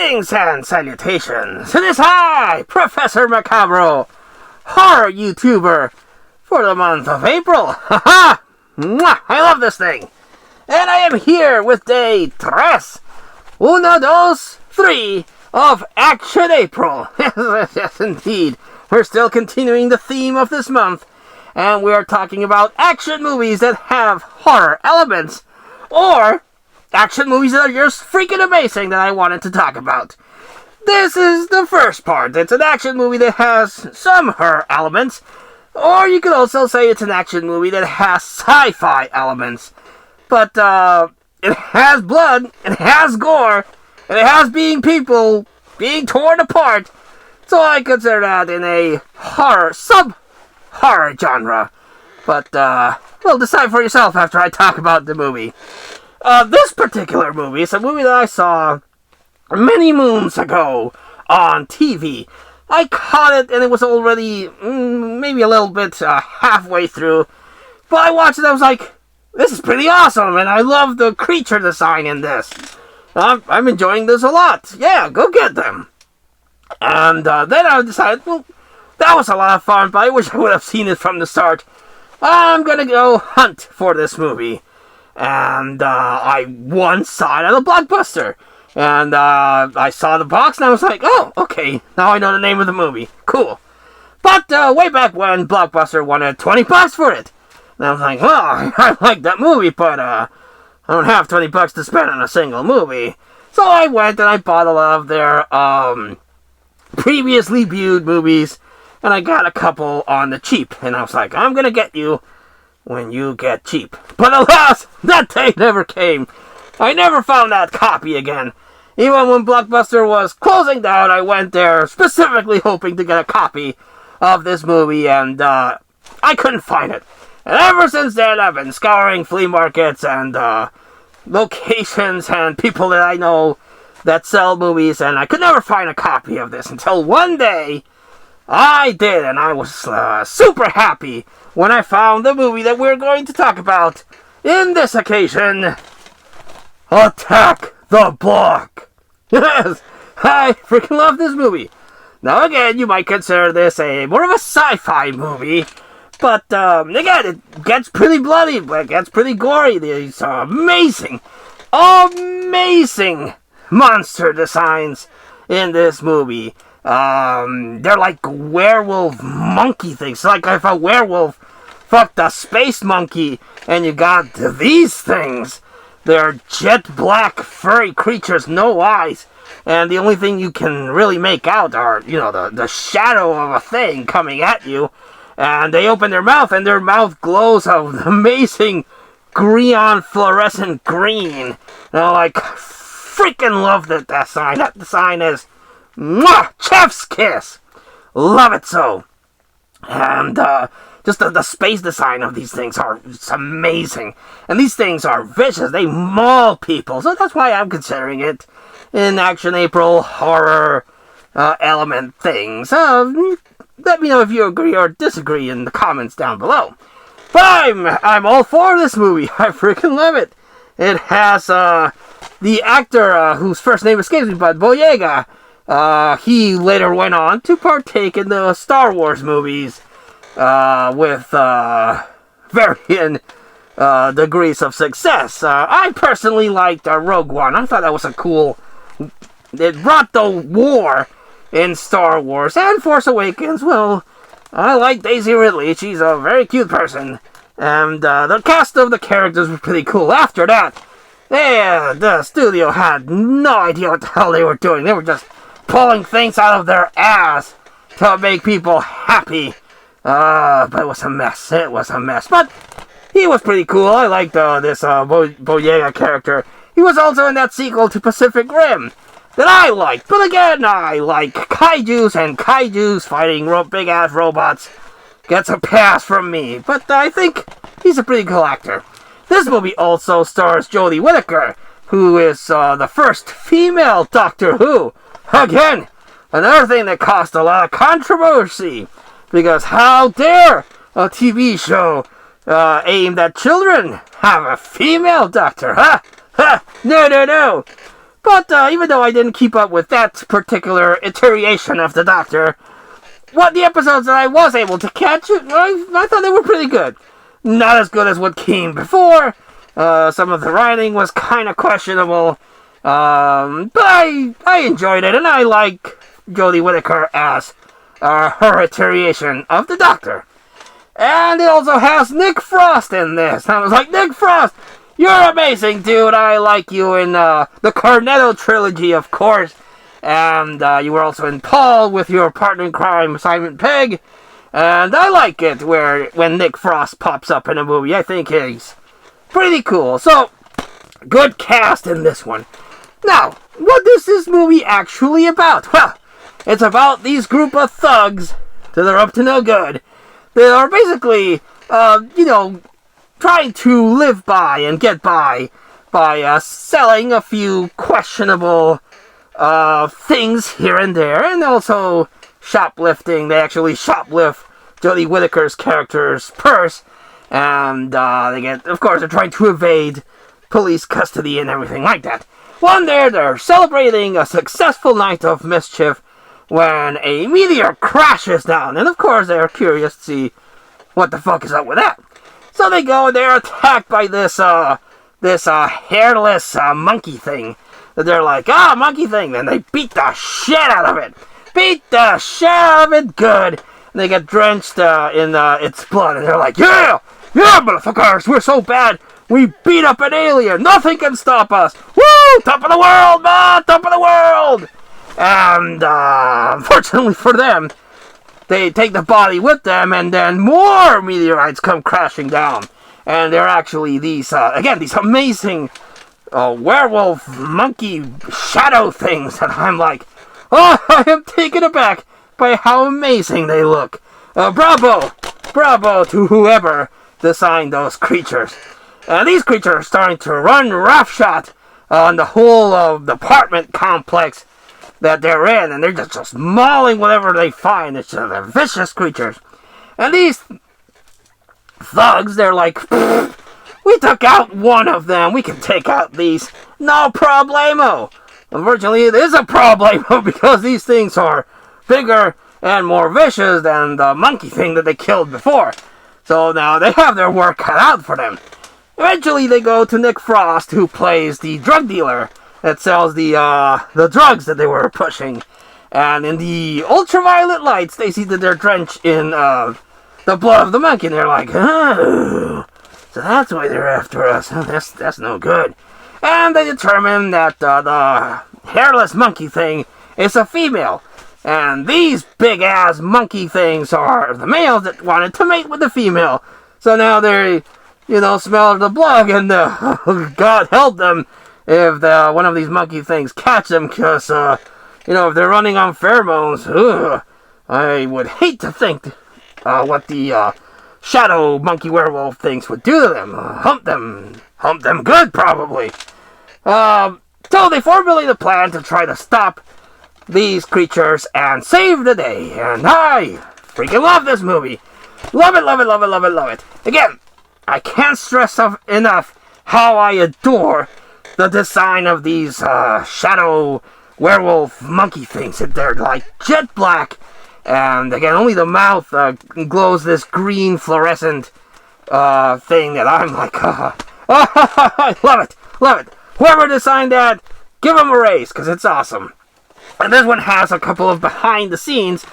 Greetings and salutations. It is I, Professor Macabro, horror YouTuber for the month of April. Haha! Mwah! I love this thing. And I am here with day 3, uno, dos, 3 of Action April. Yes, indeed. We're still continuing the theme of this month, and we are talking about action movies that have horror elements, or action movies that are just freaking amazing that I wanted to talk about. This is the first part. It's an action movie that has some horror elements, or you could also say it's an action movie that has sci-fi elements. But, it has blood, it has gore, and it has people being torn apart, so I consider that in a horror, sub-horror genre. But, well, decide for yourself after I talk about the movie. This particular movie is a movie that I saw many moons ago on TV. I caught it, and it was already maybe a little bit halfway through. But I watched it, I was like, this is pretty awesome, and I love the creature design in this. I'm enjoying this a lot. Yeah, go get them. And then I decided, well, that was a lot of fun, but I wish I would have seen it from the start. I'm gonna go hunt for this movie. And I once saw it at a Blockbuster. And I saw the box and I was like, oh, okay, now I know the name of the movie. Cool. But way back when, Blockbuster wanted $20 for it. And I was like, well, I like that movie, but I don't have $20 to spend on a single movie. So I went and I bought a lot of their previously viewed movies. And I got a couple on the cheap. And I was like, I'm going to get you when you get cheap. But alas, that day never came. I never found that copy again. Even when Blockbuster was closing down, I went there specifically hoping to get a copy of this movie, and I couldn't find it. And ever since then, I've been scouring flea markets and locations and people that I know that sell movies, and I could never find a copy of this until one day I did, and I was super happy when I found the movie that we're going to talk about in this occasion, Attack the Block. Yes, I freaking love this movie. Now again, you might consider this more of a sci-fi movie, but again, it gets pretty bloody, it gets pretty gory. These amazing monster designs in this movie. They're like werewolf monkey things. Like if a werewolf fucked a space monkey, and you got these things. They're jet black furry creatures, no eyes, and the only thing you can really make out are, the shadow of a thing coming at you. And they open their mouth, and their mouth glows of amazing green, fluorescent green. And I freaking love that sign. That sign is mwah! Chef's kiss! Love it so. And just the space design of these things it's amazing. And these things are vicious. They maul people. So that's why I'm considering it in Action April horror element things. Let me know if you agree or disagree in the comments down below. But I'm all for this movie. I freaking love it. It has the actor whose first name escapes me, but Boyega. He later went on to partake in the Star Wars movies with varying degrees of success. I personally liked Rogue One. I thought that was a cool... It brought the war in Star Wars. And Force Awakens, well, I like Daisy Ridley. She's a very cute person. And the cast of the characters was pretty cool. After that, the studio had no idea what the hell they were doing. They were just pulling things out of their ass to make people happy. But it was a mess. It was a mess. But he was pretty cool. I liked this Boyega character. He was also in that sequel to Pacific Rim that I liked. But again, I like kaijus, and kaijus fighting big-ass robots gets a pass from me. But I think he's a pretty cool actor. This movie also stars Jodie Whittaker, who is the first female Doctor Who. Again, another thing that caused a lot of controversy. Because how dare a TV show aimed at children have a female doctor, huh? Ha! No, no, no! But even though I didn't keep up with that particular iteration of the Doctor, what the episodes that I was able to catch, I thought they were pretty good. Not as good as what came before. Some of the writing was kind of questionable. But I enjoyed it, and I like Jodie Whittaker as her iteration of the Doctor. And it also has Nick Frost in this. I was like, Nick Frost, you're amazing, dude. I like you in the Cornetto trilogy, of course. And you were also in Paul with your partner in crime, Simon Pegg. And I like it when Nick Frost pops up in a movie. I think he's pretty cool. So, good cast in this one. Now, what is this movie actually about? Well, it's about these group of thugs that are up to no good. They are basically, trying to live by and get by selling a few questionable things here and there, and also shoplifting. They actually shoplift Jodie Whittaker's character's purse, and of course, they're trying to evade police custody and everything like that. One day, they're celebrating a successful night of mischief when a meteor crashes down, and of course, they're curious to see what the fuck is up with that. So they go, and they're attacked by this hairless monkey thing. They're like, monkey thing. Then they beat the shit out of it. Beat the shit out of it good. And they get drenched in its blood. And they're like, yeah, motherfuckers, we're so bad. We beat up an alien. Nothing can stop us. Woo! Top of the world, man! Top of the world! And unfortunately for them, they take the body with them, and then more meteorites come crashing down. And they're actually these amazing werewolf monkey shadow things. And I'm like, I am taken aback by how amazing they look. Bravo to whoever designed those creatures. And these creatures are starting to run roughshod on the whole apartment complex that they're in, and they're just mauling whatever they find. It's just vicious creatures. And these thugs, they're like, we took out one of them, we can take out these, no problemo. Unfortunately, it is a problemo because these things are bigger and more vicious than the monkey thing that they killed before. So now they have their work cut out for them. Eventually, they go to Nick Frost, who plays the drug dealer that sells the drugs that they were pushing. And in the ultraviolet lights, they see that they're drenched in the blood of the monkey. And they're like, oh, so that's why they're after us. That's no good. And they determine that the hairless monkey thing is a female. And these big-ass monkey things are the males that wanted to mate with the female. So now they, smell the blood, and God help them if one of these monkey things catch them, because, if they're running on pheromones, I would hate to think what the shadow monkey werewolf things would do to them. Hump them good, probably. So they formulate a plan to try to stop these creatures and save the day. And I freaking love this movie. Love it. Again, I can't stress enough how I adore the design of these shadow werewolf monkey things. They're like jet black. And again, only the mouth glows this green fluorescent thing that I'm like, I love it. Whoever designed that, give them a raise, because it's awesome. And this one has a couple of behind the scenes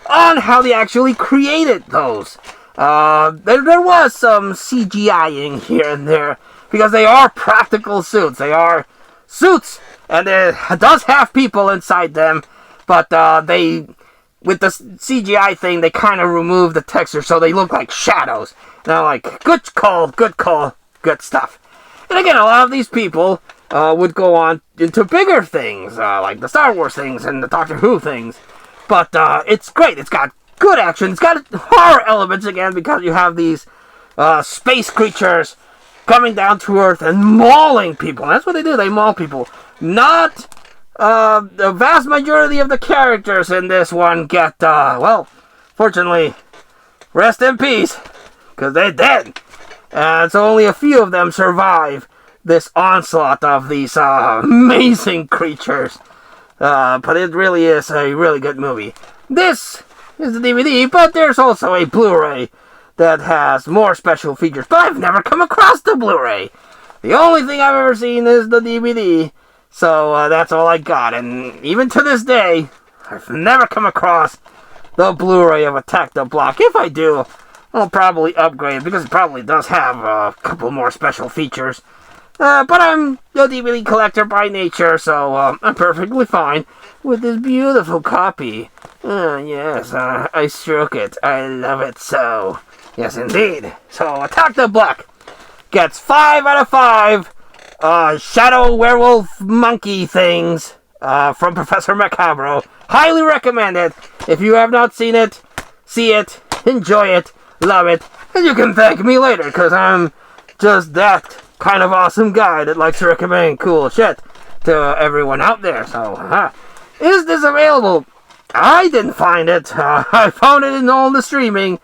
on how they actually created those. There was some CGIing here and there, because they are practical suits. They are suits, and it does have people inside them, but with the CGI thing, they kind of remove the texture, so they look like shadows. And I'm like, good call, good stuff. And again, a lot of these people would go on into bigger things, like the Star Wars things and the Doctor Who things. But it's great. It's got good action. It's got horror elements again, because you have these space creatures coming down to Earth and mauling people. That's what they do. They maul people. Not the vast majority of the characters in this one get, fortunately, rest in peace, because they're dead. And so only a few of them survive this onslaught of these amazing creatures. But it really is a really good movie. This is the DVD, but there's also a Blu-ray that has more special features. But I've never come across the Blu-ray. The only thing I've ever seen is the DVD. So that's all I got. And even to this day, I've never come across the Blu-ray of Attack the Block. If I do, I'll probably upgrade it because it probably does have a couple more special features. But I'm a DVD collector by nature, so I'm perfectly fine with this beautiful copy. Yes, I stroke it. I love it so. Yes, indeed. So, Attack the Block gets 5 out of 5 shadow werewolf monkey things from Professor Macabro. Highly recommend it. If you have not seen it, see it, enjoy it, love it, and you can thank me later, because I'm just that kind of awesome guy that likes to recommend cool shit to everyone out there. So, is this available? I didn't find it. I found it in all the streaming,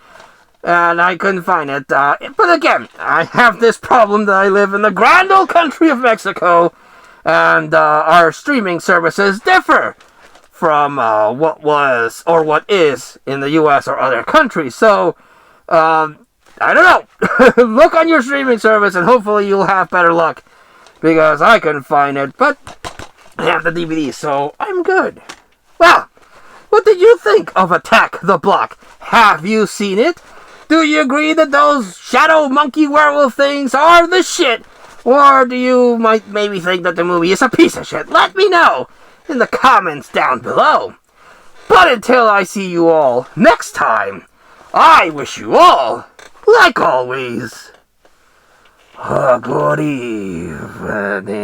and I couldn't find it. But again, I have this problem that I live in the grand old country of Mexico, and our streaming services differ from what was or what is in the U.S. or other countries. So, I don't know. Look on your streaming service and hopefully you'll have better luck, because I couldn't find it, but I have the DVD, so I'm good. Well, what did you think of Attack the Block? Have you seen it? Do you agree that those shadow monkey werewolf things are the shit? Or do you maybe think that the movie is a piece of shit? Let me know in the comments down below. But until I see you all next time, I wish you all, like always, a good evening.